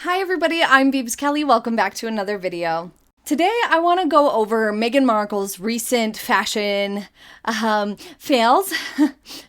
Hi everybody, I'm Beebs Kelly. Welcome back to another video. Today I want to go over Meghan Markle's recent fashion fails,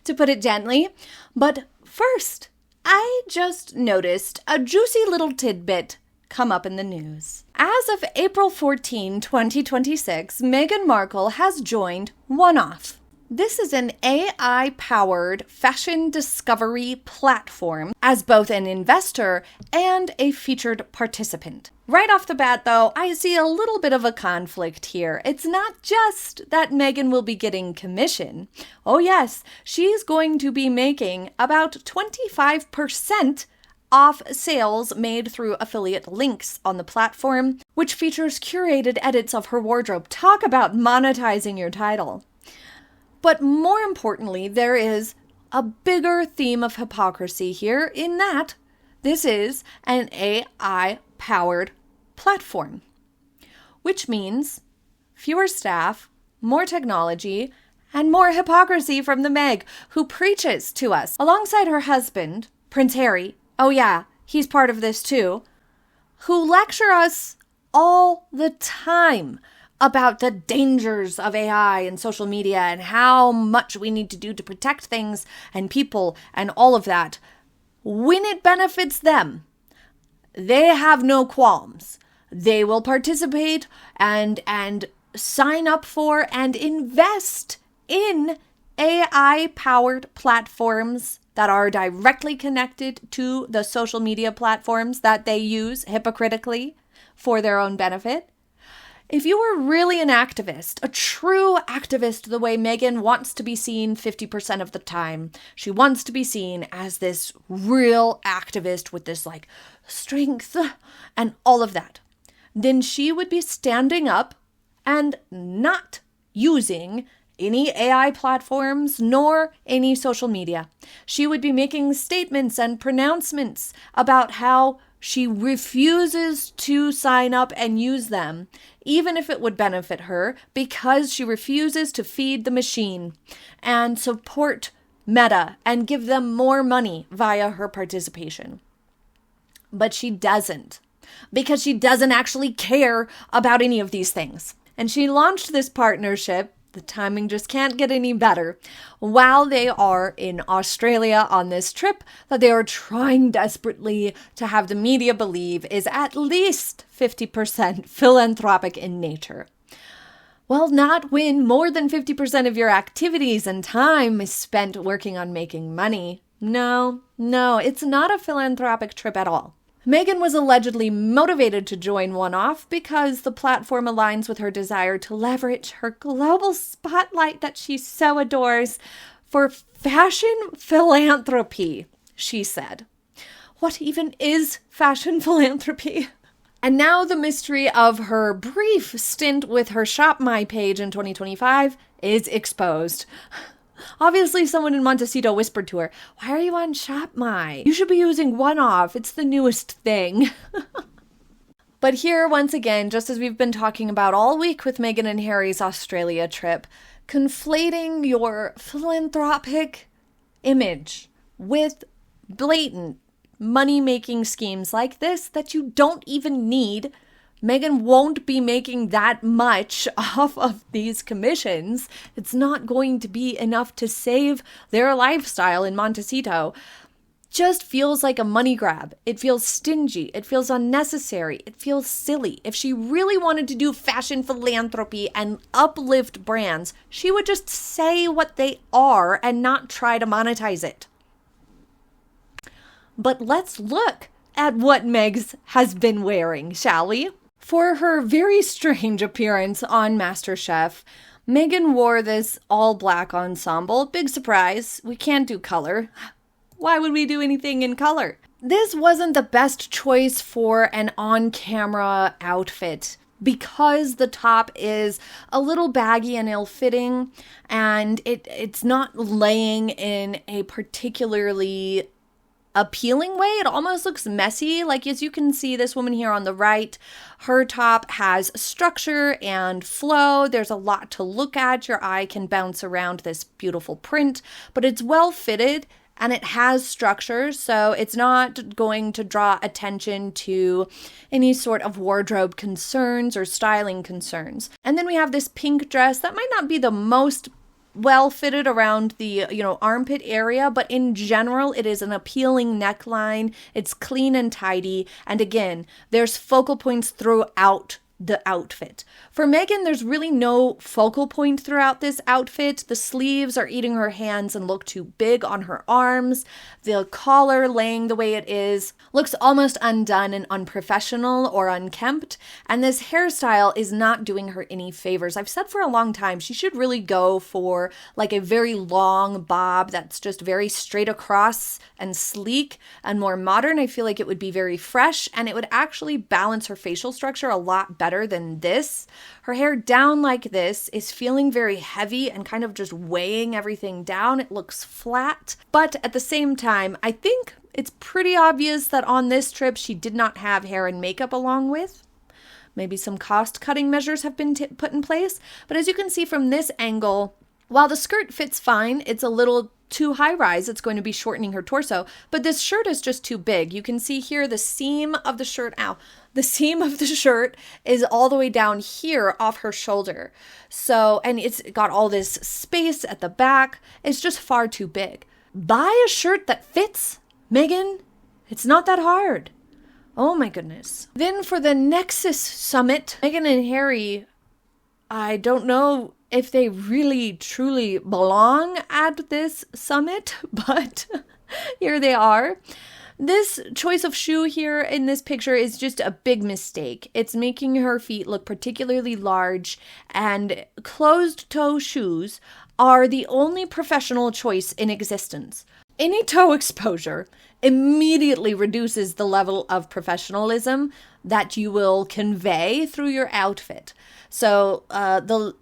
to put it gently. But first, I just noticed a juicy little tidbit come up in the news. As of April 14, 2026, Meghan Markle has joined One-Off. This is an AI-powered fashion discovery platform as both an investor and a featured participant. Right off the bat, though, I see a little bit of a conflict here. It's not just that Meghan will be getting commission. Oh yes, she's going to be making about 25% off sales made through affiliate links on the platform, which features curated edits of her wardrobe. Talk about monetizing your title. But more importantly, there is a bigger theme of hypocrisy here in that this is an AI-powered platform, which means fewer staff, more technology, and more hypocrisy from the Meg, who preaches to us alongside her husband, Prince Harry. Oh yeah, he's part of this too, who lecture us all the time about the dangers of AI and social media and how much we need to do to protect things and people and all of that. When it benefits them, they have no qualms. They will participate and sign up for and invest in AI-powered platforms that are directly connected to the social media platforms that they use hypocritically for their own benefit. If you were really an activist, a true activist the way Meghan wants to be seen 50% of the time, she wants to be seen as this real activist with this strength and all of that, then she would be standing up and not using any AI platforms nor any social media. She would be making statements and pronouncements about how she refuses to sign up and use them, even if it would benefit her, because she refuses to feed the machine and support Meta and give them more money via her participation. But she doesn't, because she doesn't actually care about any of these things. And she launched this partnership, the timing just can't get any better, while they are in Australia on this trip that they are trying desperately to have the media believe is at least 50% philanthropic in nature. Well, not when more than 50% of your activities and time is spent working on making money. No, it's not a philanthropic trip at all. Meghan was allegedly motivated to join One-Off because the platform aligns with her desire to leverage her global spotlight that she so adores for fashion philanthropy, she said. What even is fashion philanthropy? And now the mystery of her brief stint with her Shop My page in 2025 is exposed. Obviously, someone in Montecito whispered to her, "Why are you on Shop My? You should be using One-Off. It's the newest thing." But here, once again, just as we've been talking about all week with Meghan and Harry's Australia trip, conflating your philanthropic image with blatant money-making schemes like this that you don't even need. Meghan won't be making that much off of these commissions. It's not going to be enough to save their lifestyle in Montecito. Just feels like a money grab. It feels stingy. It feels unnecessary. It feels silly. If she really wanted to do fashion philanthropy and uplift brands, she would just say what they are and not try to monetize it. But let's look at what Megs has been wearing, shall we? For her very strange appearance on MasterChef, Meghan wore this all-black ensemble. Big surprise, we can't do color. Why would we do anything in color? This wasn't the best choice for an on-camera outfit because the top is a little baggy and ill-fitting, and it's not laying in a particularly appealing way. It almost looks messy. As you can see, this woman here on the right, her top has structure and flow. There's a lot to look at. Your eye can bounce around this beautiful print, but it's well fitted and it has structure, so it's not going to draw attention to any sort of wardrobe concerns or styling concerns. And then we have this pink dress that might not be the most well fitted around the armpit area, but in general it is an appealing neckline. It's clean and tidy, and again, there's focal points throughout the outfit. For Meghan, there's really no focal point throughout this outfit. The sleeves are eating her hands and look too big on her arms. The collar, laying the way it is, looks almost undone and unprofessional or unkempt. And this hairstyle is not doing her any favors. I've said for a long time she should really go for like a very long bob that's just very straight across and sleek and more modern. I feel like it would be very fresh, and it would actually balance her facial structure a lot better than this. Her hair down like this is feeling very heavy and kind of just weighing everything down. It looks flat, but at the same time, I think it's pretty obvious that on this trip she did not have hair and makeup along with. Maybe some cost-cutting measures have been put in place, but as you can see from this angle, while the skirt fits fine, it's a little too high rise. It's going to be shortening her torso, but this shirt is just too big. You can see here the seam of the shirt. The seam of the shirt is all the way down here off her shoulder. So, and it's got all this space at the back. It's just far too big. Buy a shirt that fits, Meghan. It's not that hard. Oh my goodness. Then for the Nexus Summit, Meghan and Harry, I don't know if they really truly belong at this summit, but here they are. This choice of shoe here in this picture is just a big mistake. It's making her feet look particularly large, and closed-toe shoes are the only professional choice in existence. Any toe exposure immediately reduces the level of professionalism that you will convey through your outfit. So the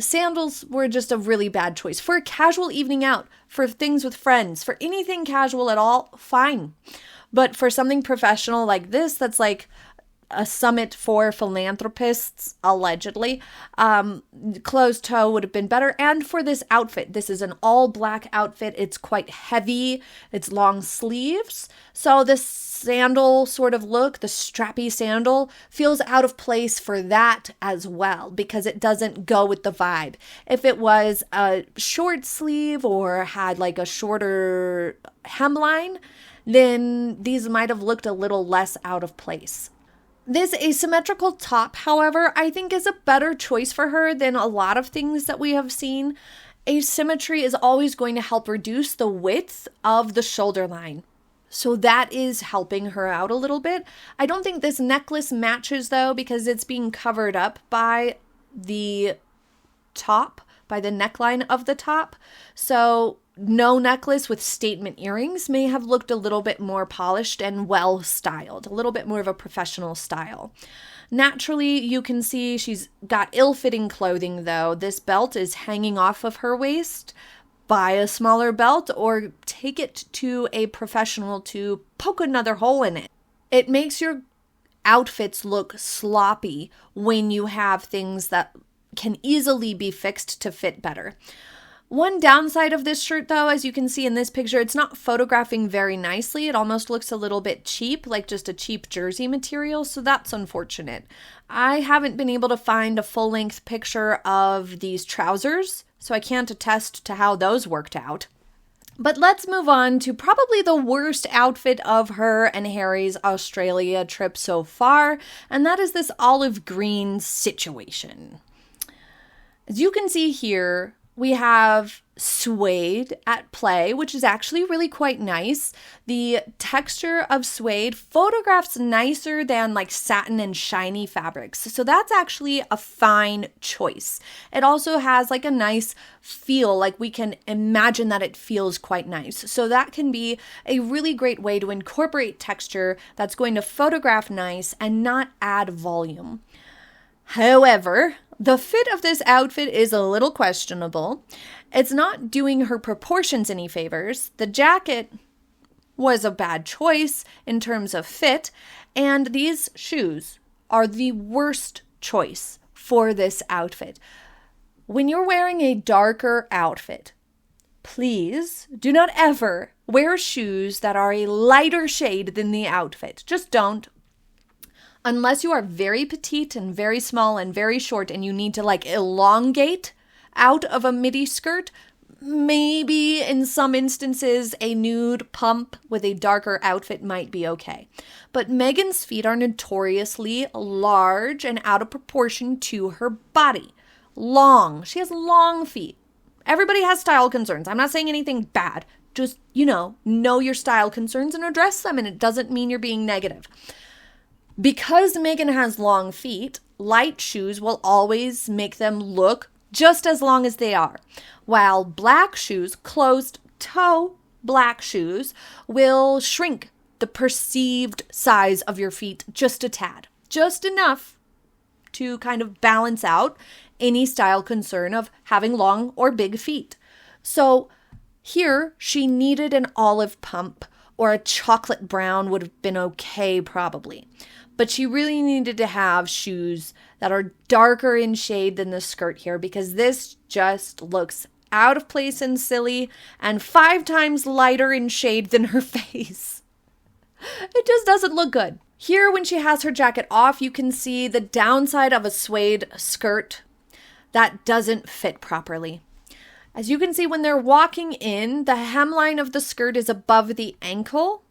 sandals were just a really bad choice. For a casual evening out, for things with friends, for anything casual at all, fine. But for something professional like this, that's like a summit for philanthropists, allegedly, closed toe would have been better. And for this outfit, this is an all black outfit. It's quite heavy. It's long sleeves. So this sandal sort of look, the strappy sandal, feels out of place for that as well, because it doesn't go with the vibe. If it was a short sleeve or had like a shorter hemline, then these might have looked a little less out of place. This asymmetrical top, however, I think is a better choice for her than a lot of things that we have seen. Asymmetry is always going to help reduce the width of the shoulder line. So that is helping her out a little bit. I don't think this necklace matches though, because it's being covered up by the top, by the neckline of the top. So no necklace with statement earrings may have looked a little bit more polished and well styled, a little bit more of a professional style. Naturally, you can see she's got ill-fitting clothing though. This belt is hanging off of her waist. Buy a smaller belt or take it to a professional to poke another hole in it. It makes your outfits look sloppy when you have things that can easily be fixed to fit better. One downside of this shirt, though, as you can see in this picture, it's not photographing very nicely. It almost looks a little bit cheap, like just a cheap jersey material, so that's unfortunate. I haven't been able to find a full-length picture of these trousers, so I can't attest to how those worked out. But let's move on to probably the worst outfit of her and Harry's Australia trip so far, and that is this olive green situation. As you can see here, we have suede at play, which is actually really quite nice. The texture of suede photographs nicer than like satin and shiny fabrics. So that's actually a fine choice. It also has like a nice feel, like we can imagine that it feels quite nice. So that can be a really great way to incorporate texture that's going to photograph nice and not add volume. However, the fit of this outfit is a little questionable. It's not doing her proportions any favors. The jacket was a bad choice in terms of fit, and these shoes are the worst choice for this outfit. When you're wearing a darker outfit, please do not ever wear shoes that are a lighter shade than the outfit. Just don't. Unless you are very petite and very small and very short and you need to like elongate out of a midi skirt, maybe in some instances a nude pump with a darker outfit might be okay. But Meghan's feet are notoriously large and out of proportion to her body. Long. She has long feet. Everybody has style concerns. I'm not saying anything bad. Just, know your style concerns and address them, and it doesn't mean you're being negative. Because Meghan has long feet, light shoes will always make them look just as long as they are, while black shoes, closed toe black shoes, will shrink the perceived size of your feet just a tad, just enough to kind of balance out any style concern of having long or big feet. So here she needed an olive pump, or a chocolate brown would have been okay probably. But she really needed to have shoes that are darker in shade than the skirt here, because this just looks out of place and silly and 5 times lighter in shade than her face. It just doesn't look good. Here, when she has her jacket off, you can see the downside of a suede skirt that doesn't fit properly. As you can see, when they're walking in, the hemline of the skirt is above the ankle.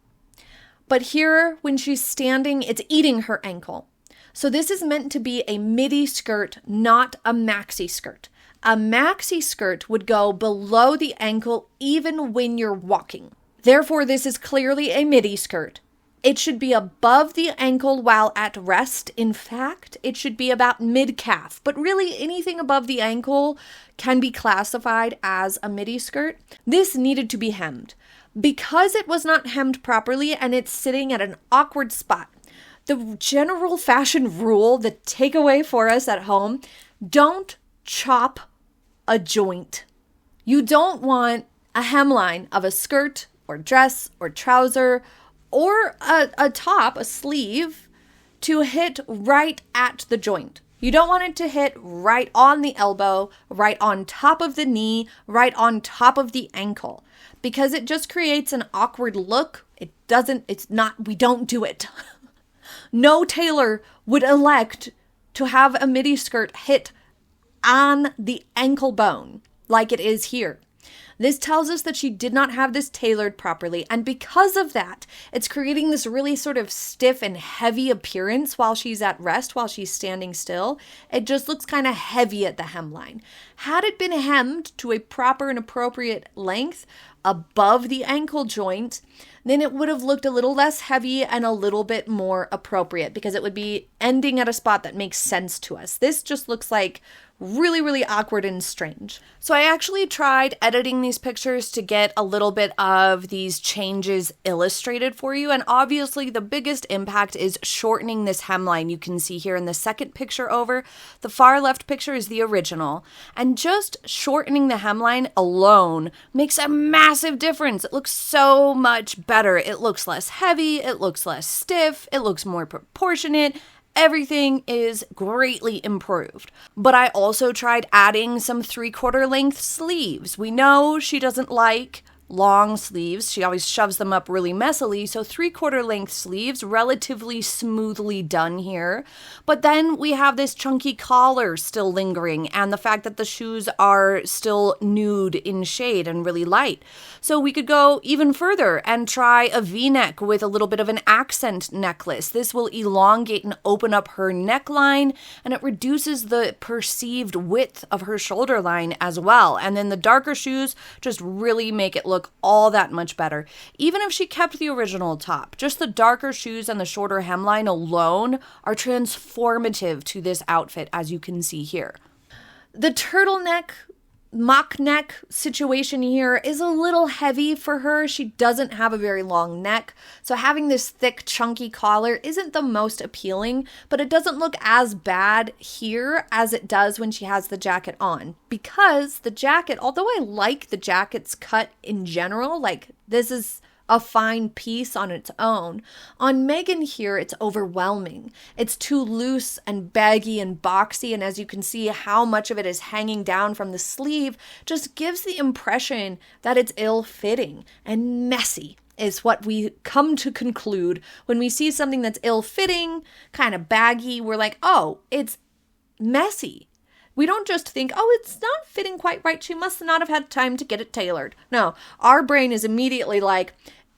But here, when she's standing, it's eating her ankle. So this is meant to be a midi skirt, not a maxi skirt. A maxi skirt would go below the ankle even when you're walking. Therefore, this is clearly a midi skirt. It should be above the ankle while at rest. In fact, it should be about mid-calf. But really, anything above the ankle can be classified as a midi skirt. This needed to be hemmed. Because it was not hemmed properly and it's sitting at an awkward spot, the general fashion rule, the takeaway for us at home, don't chop a joint. You don't want a hemline of a skirt or dress or trouser or a top, a sleeve, to hit right at the joint. You don't want it to hit right on the elbow, right on top of the knee, right on top of the ankle, because it just creates an awkward look. We don't do it. No tailor would elect to have a midi skirt hit on the ankle bone like it is here. This tells us that she did not have this tailored properly, and because of that, it's creating this really sort of stiff and heavy appearance while she's at rest, while she's standing still. It just looks kind of heavy at the hemline. Had it been hemmed to a proper and appropriate length above the ankle joint, then it would have looked a little less heavy and a little bit more appropriate, because it would be ending at a spot that makes sense to us. This just looks like really, really awkward and strange. So I actually tried editing these pictures to get a little bit of these changes illustrated for you. And obviously the biggest impact is shortening this hemline. You can see here in the second picture over, the far left picture is the original. And just shortening the hemline alone makes a massive difference. It looks so much better. It looks less heavy. It looks less stiff. It looks more proportionate. Everything is greatly improved. But I also tried adding some 3/4 length sleeves. We know she doesn't like long sleeves. She always shoves them up really messily. So 3/4 length sleeves, relatively smoothly done here. But then we have this chunky collar still lingering, and the fact that the shoes are still nude in shade and really light. So we could go even further and try a V-neck with a little bit of an accent necklace. This will elongate and open up her neckline, and it reduces the perceived width of her shoulder line as well. And then the darker shoes just really make it look all that much better. Even if she kept the original top, just the darker shoes and the shorter hemline alone are transformative to this outfit, as you can see here. The turtleneck, mock neck situation here is a little heavy for her. She doesn't have a very long neck, so having this thick, chunky collar isn't the most appealing, but it doesn't look as bad here as it does when she has the jacket on. Because the jacket, although I like the jacket's cut in general, like this is a fine piece on its own. On Meghan here, it's overwhelming. It's too loose and baggy and boxy, and as you can see, how much of it is hanging down from the sleeve just gives the impression that it's ill-fitting and messy, is what we come to conclude when we see something that's ill-fitting, kind of baggy. We're like, oh, it's messy. We don't just think, oh, it's not fitting quite right. She must not have had time to get it tailored. No, our brain is immediately like,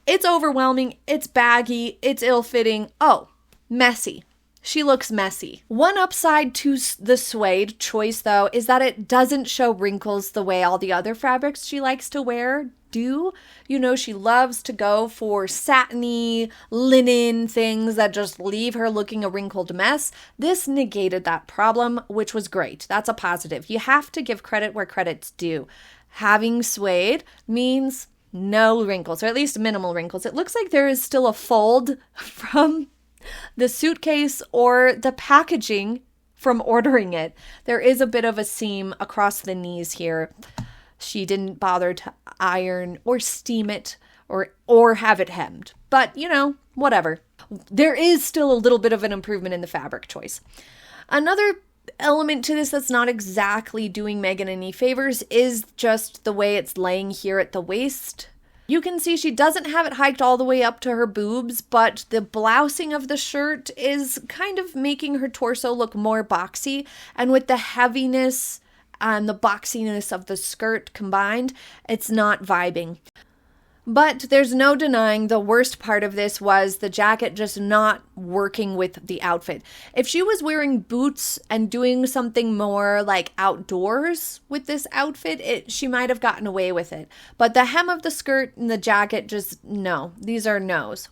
it's overwhelming, it's baggy, it's ill-fitting. Oh, messy. She looks messy. One upside to the suede choice, though, is that it doesn't show wrinkles the way all the other fabrics she likes to wear do. You know, she loves to go for satiny, linen things that just leave her looking a wrinkled mess. This negated that problem, which was great. That's a positive. You have to give credit where credit's due. Having suede means no wrinkles, or at least minimal wrinkles. It looks like there is still a fold from the suitcase or the packaging from ordering it. There is a bit of a seam across the knees here. She didn't bother to iron or steam it or have it hemmed. But, you know, whatever. There is still a little bit of an improvement in the fabric choice. Another element to this that's not exactly doing Meghan any favors is just the way it's laying here at the waist. You can see she doesn't have it hiked all the way up to her boobs, but the blousing of the shirt is kind of making her torso look more boxy. And with the heaviness and the boxiness of the skirt combined, it's not vibing. But there's no denying the worst part of this was the jacket just not working with the outfit. If she was wearing boots and doing something more like outdoors with this outfit, she might have gotten away with it. But the hem of the skirt and the jacket just, no, these are no's.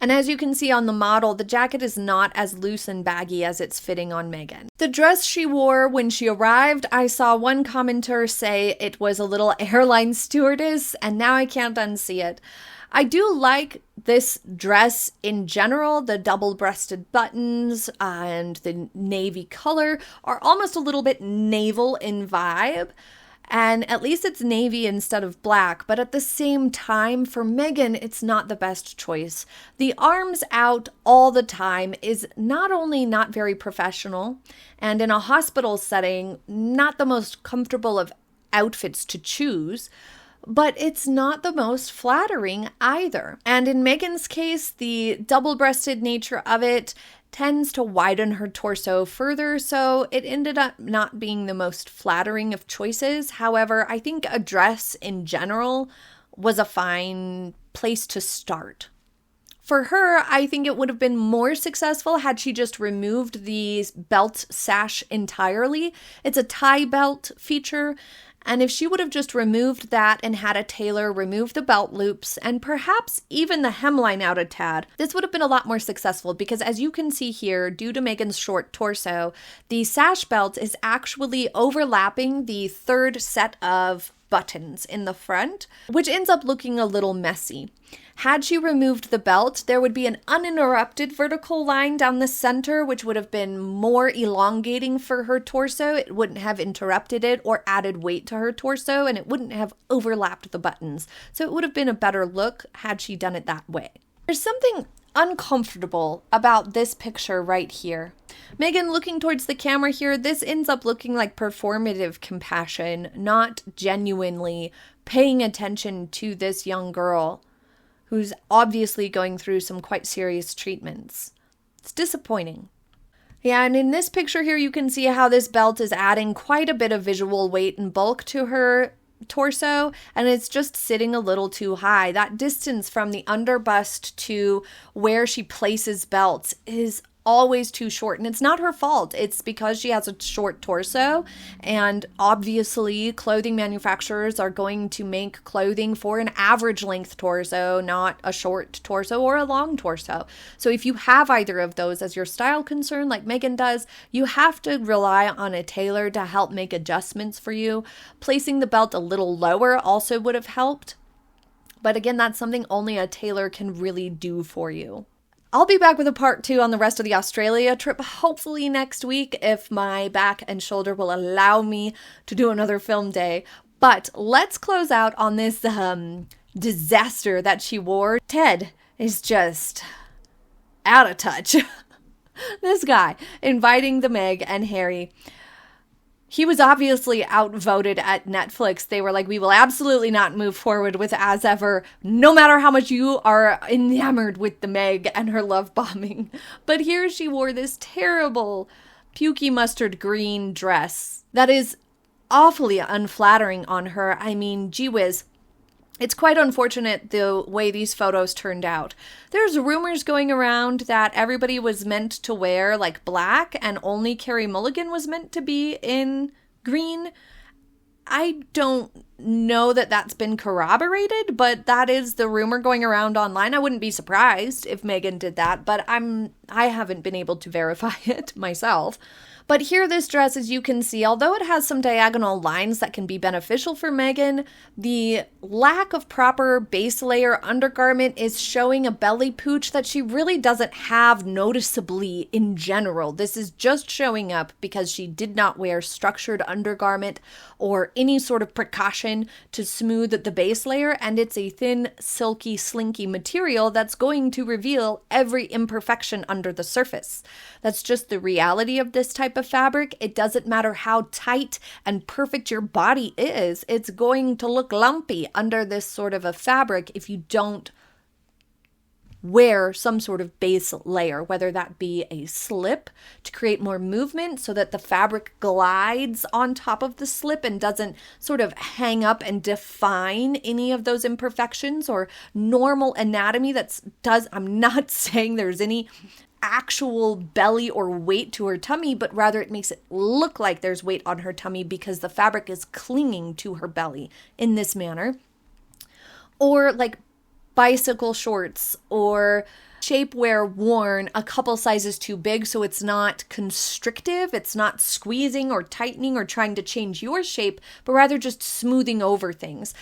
And as you can see on the model, the jacket is not as loose and baggy as it's fitting on Meghan. The dress she wore when she arrived, I saw one commenter say it was a little airline stewardess, and now I can't unsee it. I do like this dress in general. The double-breasted buttons and the navy color are almost a little bit naval in vibe. And at least it's navy instead of black, but at the same time, for Meghan, it's not the best choice. The arms out all the time is not only not very professional, and in a hospital setting, not the most comfortable of outfits to choose, but it's not the most flattering either. And in Meghan's case, the double-breasted nature of it tends to widen her torso further, so it ended up not being the most flattering of choices. However, I think a dress in general was a fine place to start. For her, I think it would have been more successful had she just removed the belt sash entirely. It's a tie belt feature, and if she would have just removed that and had a tailor remove the belt loops and perhaps even the hemline out a tad, this would have been a lot more successful because as you can see here, due to Meghan's short torso, the sash belt is actually overlapping the third set of buttons in the front, which ends up looking a little messy. Had she removed the belt, there would be an uninterrupted vertical line down the center, which would have been more elongating for her torso. It wouldn't have interrupted it or added weight to her torso, and it wouldn't have overlapped the buttons. So it would have been a better look had she done it that way. There's something uncomfortable about this picture right here. Meghan looking towards the camera here, this ends up looking like performative compassion, not genuinely paying attention to this young girl who's obviously going through some quite serious treatments. It's disappointing. Yeah, and in this picture here, you can see how this belt is adding quite a bit of visual weight and bulk to her torso, and it's just sitting a little too high. That distance from the under bust to where she places belts is always too short, and it's not her fault. It's because she has a short torso, and obviously clothing manufacturers are going to make clothing for an average length torso, not a short torso or a long torso. So if you have either of those as your style concern, like Meghan does, you have to rely on a tailor to help make adjustments for you. Placing the belt a little lower also would have helped, but again, that's something only a tailor can really do for you. I'll be back with a part 2 on the rest of the Australia trip, hopefully next week, if my back and shoulder will allow me to do another film day. But let's close out on this disaster that she wore. Ted is just out of touch. This guy inviting the Meg and Harry. He was obviously outvoted at Netflix. They were like, we will absolutely not move forward with As Ever, no matter how much you are enamored with the Meg and her love bombing. But here she wore this terrible pukey mustard green dress that is awfully unflattering on her. I mean, gee whiz. It's quite unfortunate the way these photos turned out. There's rumors going around that everybody was meant to wear like black and only Carey Mulligan was meant to be in green. I don't know that that's been corroborated, but that is the rumor going around online. I wouldn't be surprised if Meghan did that, but I haven't been able to verify it myself. But here, this dress, as you can see, although it has some diagonal lines that can be beneficial for Meghan, the lack of proper base layer undergarment is showing a belly pooch that she really doesn't have noticeably in general. This is just showing up because she did not wear structured undergarment or any sort of precaution to smooth the base layer, and it's a thin, silky, slinky material that's going to reveal every imperfection under the surface. That's just the reality of this type of fabric. It doesn't matter how tight and perfect your body is, it's going to look lumpy under this sort of a fabric if you don't wear some sort of base layer, whether that be a slip to create more movement so that the fabric glides on top of the slip and doesn't sort of hang up and define any of those imperfections, or normal anatomy I'm not saying there's any actual belly or weight to her tummy, but rather it makes it look like there's weight on her tummy because the fabric is clinging to her belly in this manner. Or like bicycle shorts or shapewear worn a couple sizes too big, so it's not constrictive, it's not squeezing or tightening or trying to change your shape, but rather just smoothing over things.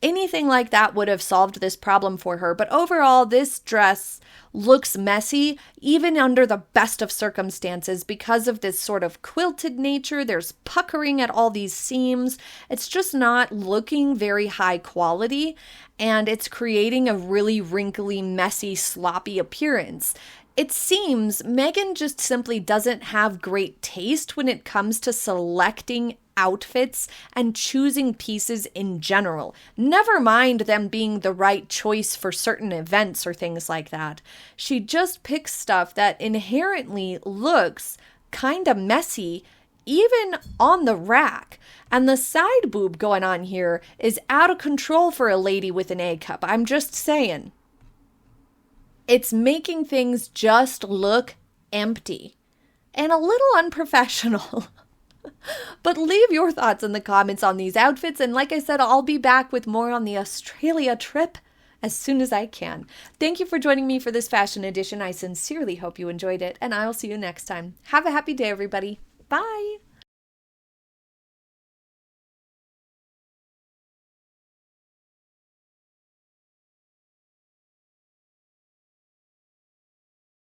Anything like that would have solved this problem for her. But overall, this dress looks messy, even under the best of circumstances, because of this sort of quilted nature. There's puckering at all these seams. It's just not looking very high quality, and it's creating a really wrinkly, messy, sloppy appearance. It seems Meghan just simply doesn't have great taste when it comes to selecting outfits and choosing pieces in general. Never mind them being the right choice for certain events or things like that. She just picks stuff that inherently looks kind of messy, even on the rack. And the side boob going on here is out of control for a lady with an A cup. I'm just saying. It's making things just look empty and a little unprofessional. But leave your thoughts in the comments on these outfits. And like I said, I'll be back with more on the Australia trip as soon as I can. Thank you for joining me for this fashion edition. I sincerely hope you enjoyed it, and I will see you next time. Have a happy day, everybody. Bye.